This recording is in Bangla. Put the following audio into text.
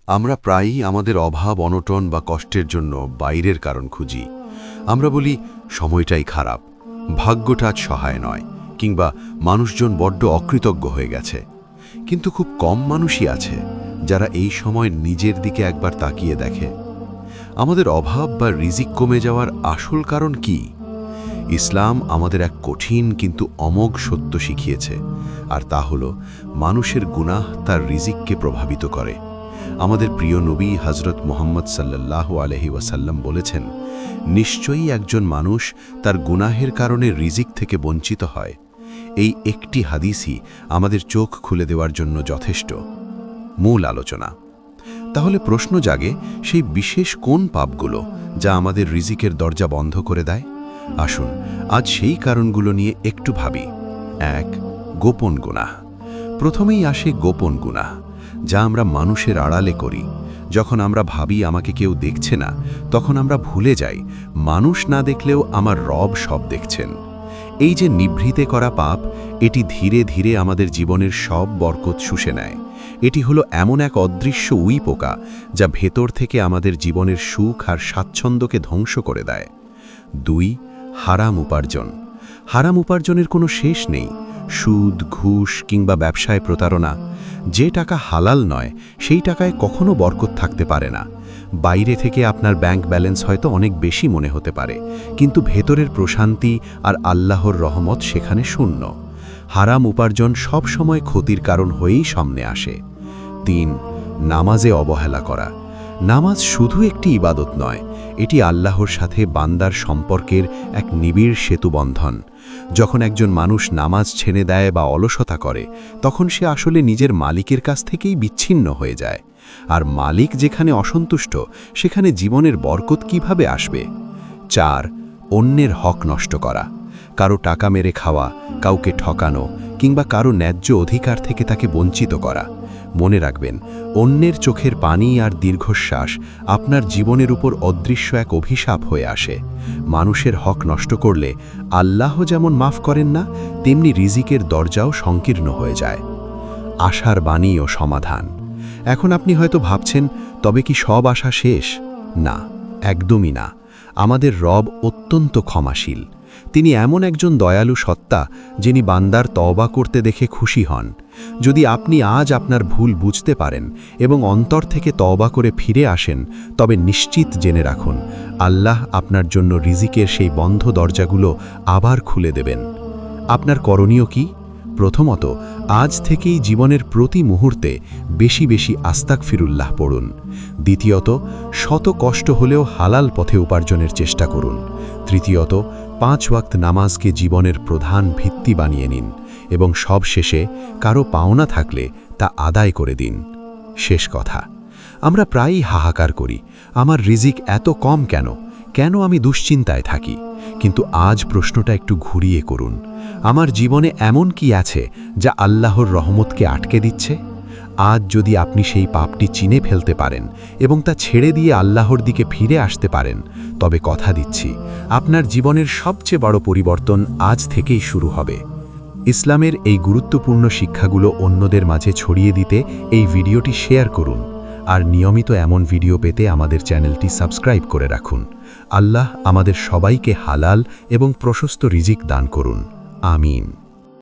আমরা প্রায়ই আমাদের অভাব অনটন বা কষ্টের জন্য বাইরের কারণ খুঁজি। আমরা বলি সময়টাই খারাপ, ভাগ্যটা আজ সহায় নয়, কিংবা মানুষজন বড্ড অকৃতজ্ঞ হয়ে গেছে। কিন্তু খুব কম মানুষই আছে যারা এই সময় নিজের দিকে একবার তাকিয়ে দেখে। আমাদের অভাব বা রিজিক কমে যাওয়ার আসল কারণ কি? ইসলাম আমাদের এক কঠিন কিন্তু অমোঘ সত্য শিখিয়েছে, আর তা হলো মানুষের গুনাহ তার রিজিককে প্রভাবিত করে। আমাদের প্রিয় নবী হযরত মুহাম্মদ সাল্লাল্লাহু আলাইহি ওয়াসাল্লাম বলেছেন, নিশ্চয়ই একজন মানুষ তার গুনাহের কারণে রিজিক থেকে বঞ্চিত হয়। এই একটি হাদিসই আমাদের চোখ খুলে দেওয়ার জন্য যথেষ্ট। মূল আলোচনা। তাহলে প্রশ্ন জাগে, সেই বিশেষ কোন পাপগুলো যা আমাদের রিজিকের দরজা বন্ধ করে দেয়? আসুন আজ সেই কারণগুলো নিয়ে একটু ভাবি। 1. গোপন গুনাহ। প্রথমেই আসে গোপন গুনাহ, যা আমরা মানুষের আড়ালে করি। যখন আমরা ভাবি আমাকে কেউ দেখছে না, তখন আমরা ভুলে যাই মানুষ না দেখলেও আমার রব সব দেখছেন। এই যে নিভৃতে করা পাপ, এটি ধীরে ধীরে আমাদের জীবনের সব বরকত শুষে নেয়। এটি হলো এমন এক অদৃশ্য উইপোকা যা ভেতর থেকে আমাদের জীবনের সুখ আর স্বাচ্ছন্দ্যকে ধ্বংস করে দেয়। 2. হারাম উপার্জন। হারাম উপার্জনের কোনো শেষ নেই। সুদ, ঘুষ কিংবা ব্যবসায় প্রতারণা। যে টাকা হালাল নয়, সেই টাকায় কখনো বরকত থাকতে পারে না। বাইরে থেকে আপনার ব্যাংক ব্যালেন্স হয়তো অনেক বেশি মনে হতে পারে, কিন্তু ভেতরের প্রশান্তি আর আল্লাহর রহমত সেখানে শূন্য। হারাম উপার্জন সব সময় ক্ষতির কারণ হয়েই সামনে আসে। 3. নামাজে অবহেলা করা। নামাজ শুধু একটি ইবাদত নয়, এটি আল্লাহর সাথে বান্দার সম্পর্কের এক নিবিড় সেতুবন্ধন। যখন একজন মানুষ নামাজ ছেড়ে দেয় বা অলসতা করে, তখন সে আসলে নিজের মালিকের কাছ থেকেই বিচ্ছিন্ন হয়ে যায়। আর মালিক যেখানে অসন্তুষ্ট, সেখানে জীবনের বরকত কিভাবে আসবে? 4. অন্যের হক নষ্ট করা। কারো টাকা মেরে খাওয়া, কাউকে ঠকানো কিংবা কারো ন্যায্য অধিকার থেকে তাকে বঞ্চিত করা। মনে রাখবেন, অন্যের চোখের পানি আর দীর্ঘশ্বাস আপনার জীবনের উপর অদৃশ্য এক অভিশাপ হয়ে আসে। মানুষের হক নষ্ট করলে আল্লাহ যেমন মাফ করেন না, তেমনি রিজিকের দরজাও সংকীর্ণ হয়ে যায়। আশার বাণী ও সমাধান। এখন আপনি হয়তো ভাবছেন, তবে কি সব আশা শেষ? না, একদমই না। আমাদের রব অত্যন্ত ক্ষমাশীল। তিনি এমন একজন দয়ালু সত্তা, যিনি বান্দার তওবা করতে দেখে খুশি হন। যদি আপনি আজ আপনার ভুল বুঝতে পারেন এবং অন্তর থেকে তওবা করে ফিরে আসেন, তবে নিশ্চিত জেনে রাখুন, আল্লাহ আপনার জন্য রিজিকের সেই বন্ধ দরজাগুলো আবার খুলে দেবেন। আপনার করণীয় কি? প্রথমত, আজ থেকেই জীবনের প্রতি মুহূর্তে বেশি বেশি আস্তাগফিরুল্লাহ পড়ুন। দ্বিতীয়ত, শত কষ্ট হলেও হালাল পথে উপার্জনের চেষ্টা করুন। তৃতীয়ত, 5 ওয়াক্ত নামাজকে জীবনের প্রধান ভিত্তি বানিয়ে নিন। এবং সব শেষে, কারো পাওনা থাকলে তা আদায় করে দিন। শেষ কথা, আমরা প্রায়ই হাহাকার করি, আমার রিজিক এত কম কেন? কেন আমি দুশ্চিন্তায় থাকি? কিন্তু আজ প্রশ্নটা একটু ঘুরিয়ে করুন। আমার জীবনে এমন কি আছে যা আল্লাহর রহমতকে আটকে দিচ্ছে? আজ যদি আপনি সেই পাপটি চিনে ফেলতে পারেন এবং তা ছেড়ে দিয়ে আল্লাহর দিকে ফিরে আসতে পারেন, তবে কথা দিচ্ছি, আপনার জীবনের সবচেয়ে বড় পরিবর্তন আজ থেকেই শুরু হবে। ইসলামের এই গুরুত্বপূর্ণ শিক্ষাগুলো অন্যদের মাঝে ছড়িয়ে দিতে এই ভিডিওটি শেয়ার করুন। আর নিয়মিত এমন ভিডিও পেতে আমাদের চ্যানেলটি সাবস্ক্রাইব করে রাখুন। আল্লাহ আমাদের সবাইকে হালাল এবং প্রশস্ত রিজিক দান করুন। আমিন।